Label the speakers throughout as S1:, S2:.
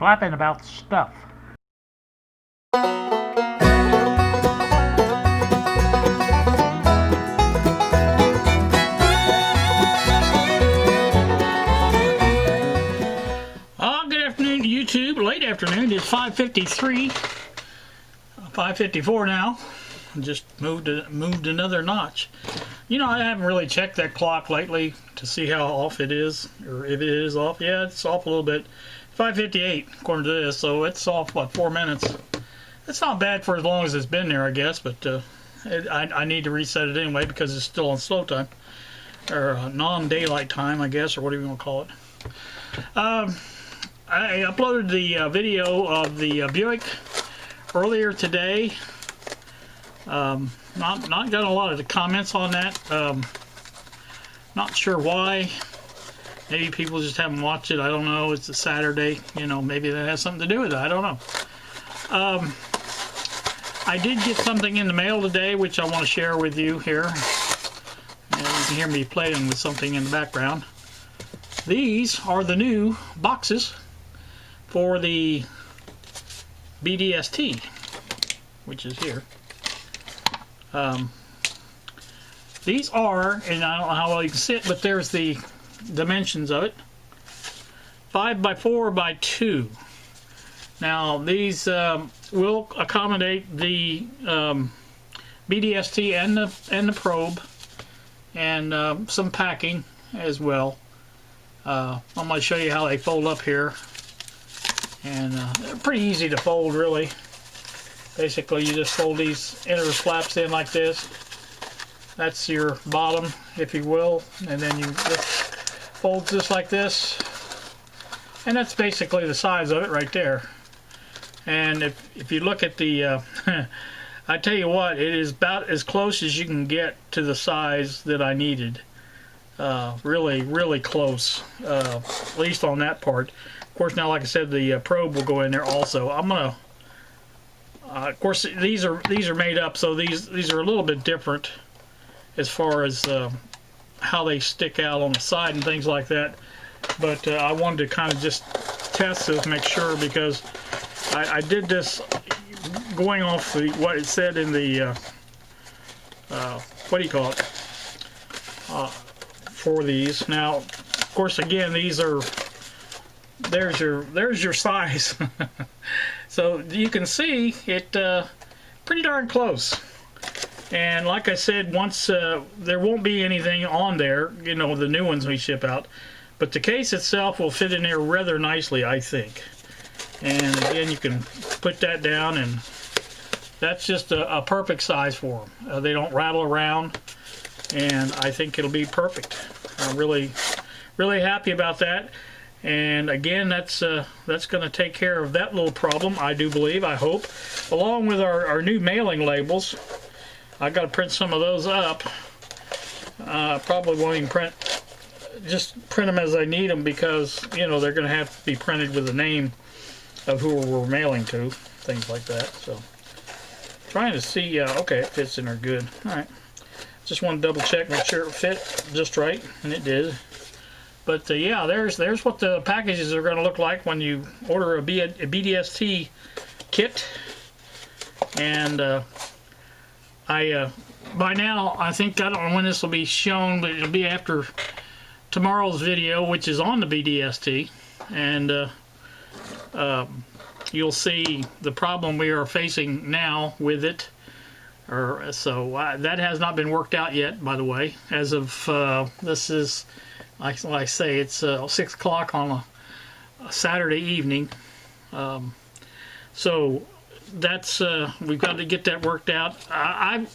S1: blabbing about stuff. Good afternoon to YouTube. Late afternoon. It's 5:53. 5:54 now. Just moved another notch. You know, I haven't really checked that clock lately to see how off it is, or if it is off. Yeah, it's off a little bit. 5:58 according to this, so it's off about 4 minutes. It's not bad for as long as it's been there, I guess, but I need to reset it anyway because it's still on slow time, or non-daylight time, I guess, or whatever you want to call it. I uploaded the video of the Buick earlier today. Not got a lot of the comments on that. Not sure why. Maybe people just haven't watched it. I don't know. It's a Saturday. You know, maybe that has something to do with it. I don't know. I did get something in the mail today, which I want to share with you here. And you can hear me playing with something in the background. These are the new boxes for the BDST, which is here. These are, and I don't know how well you can see it, but there's the dimensions of it. 5x4x2. Now these will accommodate the BDST and the probe, and some packing as well. I'm going to show you how they fold up here, and they're pretty easy to fold, really. Basically, you just fold these inner flaps in like this. That's your bottom, if you will, and then you just fold just like this, and that's basically the size of it right there. And if you look at the I tell you what, it is about as close as you can get to the size that I needed. Really close, at least on that part. Of course, now, like I said, the probe will go in there also. I'm gonna of course, these are made up, so these are a little bit different as far as how they stick out on the side and things like that. But I wanted to kind of just test this, make sure, because I did this going off what it said in the what do you call it, for these. Now, of course, again, these are there's your size. So you can see it pretty darn close. And like I said, once there won't be anything on there, you know, the new ones we ship out, but the case itself will fit in there rather nicely, I think. And again, you can put that down, and that's just a perfect size for them. They don't rattle around, and I think it'll be perfect. I'm really happy about that. And again, that's going to take care of that little problem, I do believe, I hope. Along with our new mailing labels. I got to print some of those up. Probably won't even just print them as I need them, because, you know, they're going to have to be printed with the name of who we're mailing to, things like that. So, trying to see, okay, it fits in there good. All right. Just want to double check, make sure it fit just right, and it did. But yeah, there's what the packages are going to look like when you order a BDST kit. And by now, I think, I don't know when this will be shown, but it'll be after tomorrow's video, which is on the BDST. And you'll see the problem we are facing now with it. So that has not been worked out yet, by the way. As of this is, like I say, it's 6 o'clock on a Saturday evening. So that's we've got to get that worked out. I've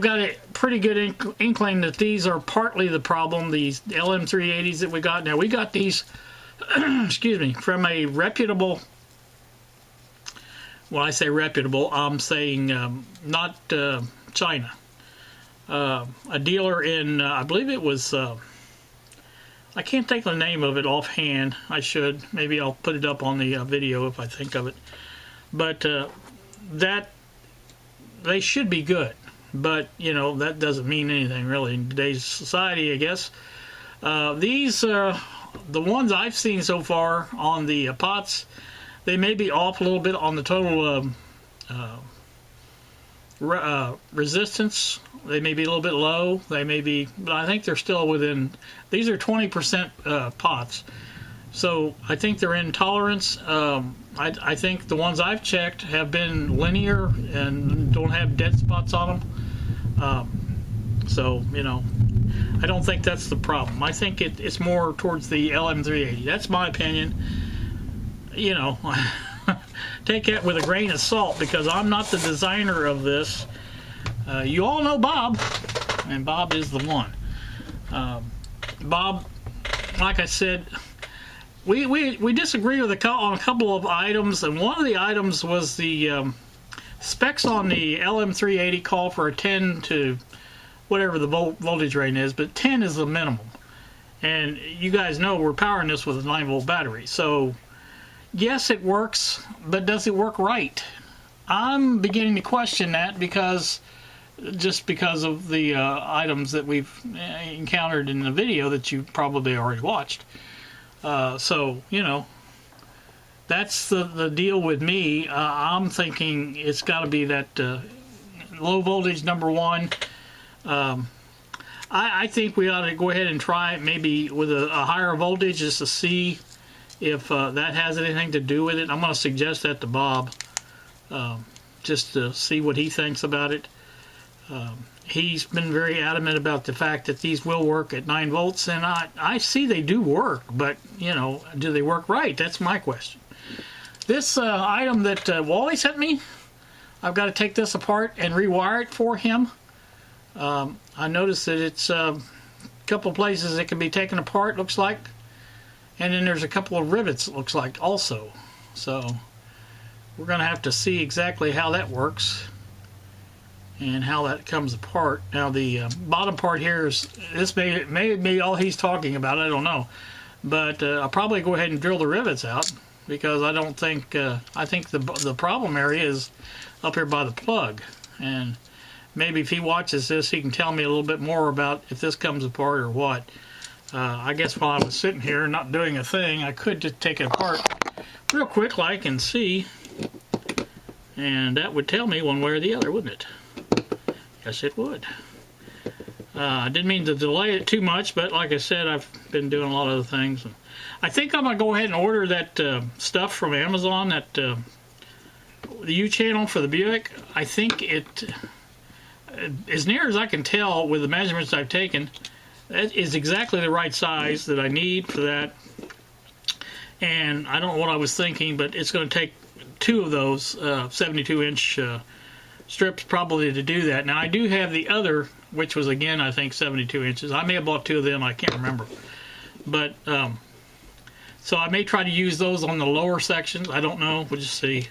S1: got a pretty good inkling that these are partly the problem. These LM380s that we got now, we got these excuse me, from a reputable. When I say reputable, I'm saying not China. A dealer in, I believe it was, I can't think of the name of it offhand. I should. Maybe I'll put it up on the video if I think of it. But that, they should be good. But, you know, that doesn't mean anything really in today's society, I guess. These the ones I've seen so far on the pots, they may be off a little bit on the total resistance. They may be a little bit low. They may be, but I think they're still within. These are 20% pots, so I think they're in tolerance. I think the ones I've checked have been linear and don't have dead spots on them. So, you know, I don't think that's the problem. I think it's more towards the LM380. That's my opinion. You know, take it with a grain of salt, because I'm not the designer of this. You all know Bob, and Bob is the one. Bob, like I said, we disagree with on a couple of items, and one of the items was the specs on the LM380 call for a 10 to whatever the voltage rating is, but 10 is the minimum. And you guys know we're powering this with a 9-volt battery. So yes, it works, but does it work right? I'm beginning to question that, because of the items that we've encountered in the video that you probably already watched. So, you know, that's the deal with me. I'm thinking it's got to be that low voltage number one. I think we ought to go ahead and try it maybe with a higher voltage, just to see if that has anything to do with it. I'm going to suggest that to Bob, just to see what he thinks about it. He's been very adamant about the fact that these will work at 9 volts, and I see they do work, but, you know, do they work right? That's my question. This item that Wally sent me, I've got to take this apart and rewire it for him. I noticed that it's a couple places it can be taken apart, looks like, and then there's a couple of rivets, it looks like, also. So we're going to have to see exactly how that works and how that comes apart. Now the bottom part here is, this may be all he's talking about, I don't know, but I'll probably go ahead and drill the rivets out, because I don't think I think the problem area is up here by the plug, and maybe if he watches this he can tell me a little bit more about if this comes apart or what. I guess while I was sitting here not doing a thing, I could just take it apart real quick like and see, and that would tell me one way or the other, wouldn't it? Yes, it would. I didn't mean to delay it too much, but like I said, I've been doing a lot of other things. And I think I'm going to go ahead and order that stuff from Amazon, that the U-channel for the Buick. I think it, as near as I can tell with the measurements I've taken, that is exactly the right size that I need for that. And I don't know what I was thinking, but it's going to take 2 of those 72-inch strips probably to do that. Now I do have the other, which was again I think 72 inches. I may have bought 2 of them, I can't remember. But so I may try to use those on the lower sections. I don't know. We'll just see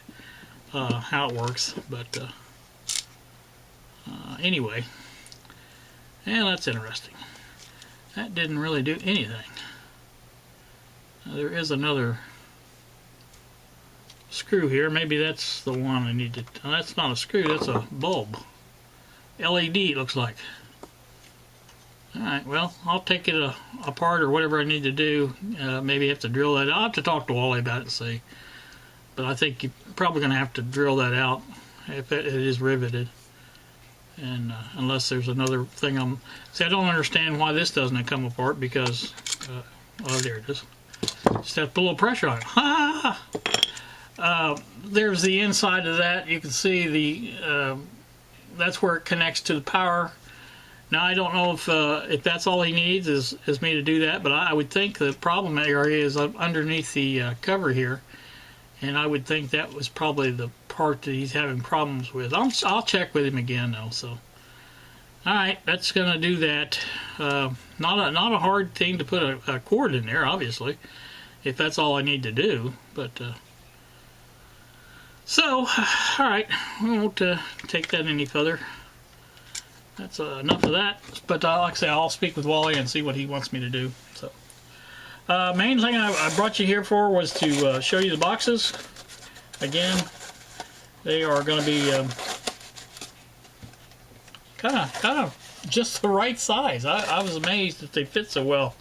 S1: how it works. But anyway, yeah, that's interesting. That didn't really do anything. There is another screw here. Maybe that's the one I need to. That's not a screw, that's a bulb. LED, it looks like. Alright, well, I'll take it apart or whatever I need to do. Maybe have to drill that. I'll have to talk to Wally about it and see. But I think you're probably going to have to drill that out if it is riveted. And unless there's another thing see, I don't understand why this doesn't come apart, because oh, there it is. Just have to put a little pressure on it. Ha! There's the inside of that. You can see the that's where it connects to the power. Now I don't know if that's all he needs is me to do that, but I would think the problem area is underneath the cover here, and I would think that was probably the part that he's having problems with. I'll check with him again though. So, all right, that's gonna do that. Not a hard thing to put a cord in there, obviously, if that's all I need to do. But so, all right, we won't take that any further. That's enough of that. But like I say, I'll speak with Wally and see what he wants me to do. So, main thing I brought you here for was to show you the boxes. Again, they are going to be kind of just the right size. I was amazed that they fit so well.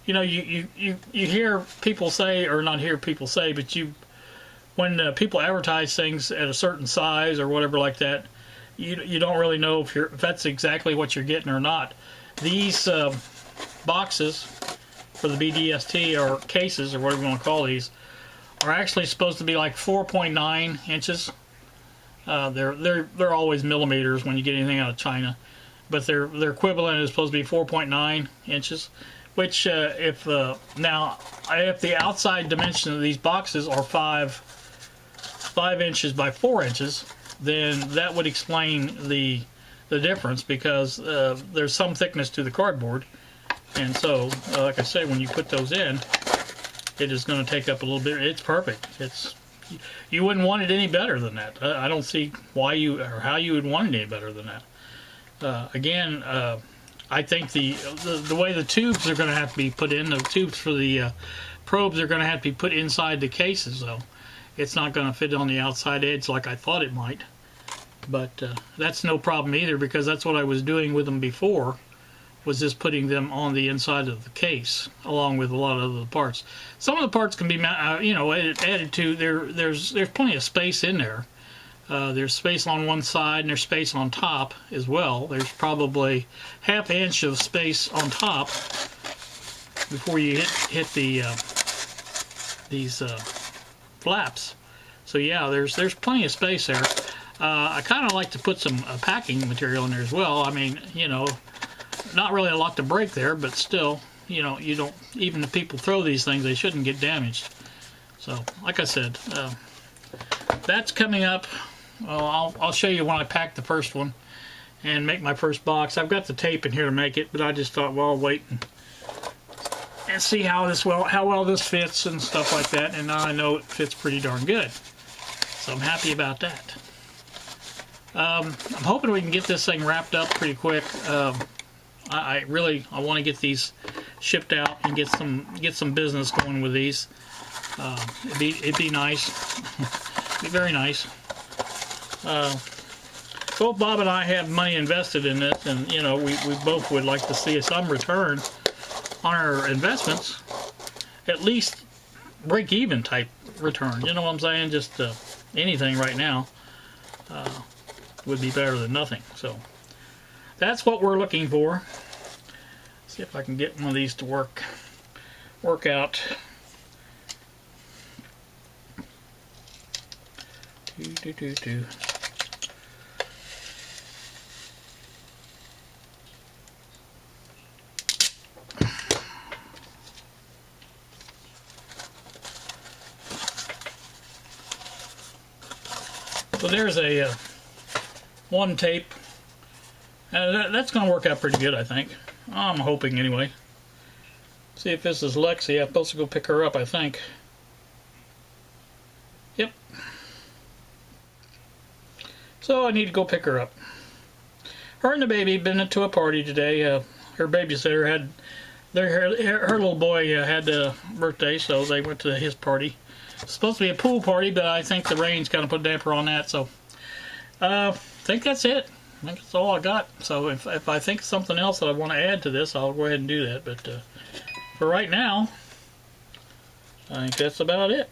S1: you know, you hear people say, or not hear people say, but when people advertise things at a certain size or whatever like that, you don't really know if that's exactly what you're getting or not. These boxes for the BDST, or cases, or whatever you want to call these, are actually supposed to be like 4.9 inches. They're always millimeters when you get anything out of China, but their equivalent is supposed to be 4.9 inches. Which if the outside dimension of these boxes are 5 inches by 4 inches, then that would explain the difference, because there's some thickness to the cardboard, and so like I said, when you put those in, it is going to take up a little bit. It's perfect. You wouldn't want it any better than that. I don't see why or how you would want it any better than that. Again, I think the way the tubes are going to have to be put in, the tubes for the probes are going to have to be put inside the cases, though. It's not going to fit on the outside edge like I thought it might. But that's no problem either, because that's what I was doing with them before, was just putting them on the inside of the case, along with a lot of the parts. Some of the parts can be, added to. There's plenty of space in there. There's space on one side, and there's space on top as well. There's probably ½ inch of space on top before you hit these flaps. So yeah, there's plenty of space there. I kind of like to put some packing material in there as well. I mean, not really a lot to break there, but still, you don't, even if people throw these things, they shouldn't get damaged. So, like I said, that's coming up. I'll show you when I pack the first one and make my first box. I've got the tape in here to make it, but I just thought, well, I'll wait and see how well this fits and stuff like that. And now I know it fits pretty darn good, so I'm happy about that. I'm hoping we can get this thing wrapped up pretty quick. I want to get these shipped out and get some business going with these. It'd be nice. It'd be very nice. Both Bob and I have money invested in this, and we both would like to see some return on our investments, at least break even type return. You know what I'm saying? Just anything right now would be better than nothing. So that's what we're looking for. See if I can get one of these to work out. So there's a one tape. That's going to work out pretty good, I think. I'm hoping, anyway. See if this is Lexi. I'm supposed to go pick her up, I think. Yep. So I need to go pick her up. Her and the baby been to a party today. Her babysitter had her little boy had a birthday, so they went to his party. It's supposed to be a pool party, but I think the rain's kind of put a damper on that. So I think that's it. I think that's all I got. So if I think of something else that I want to add to this, I'll go ahead and do that. But for right now, I think that's about it.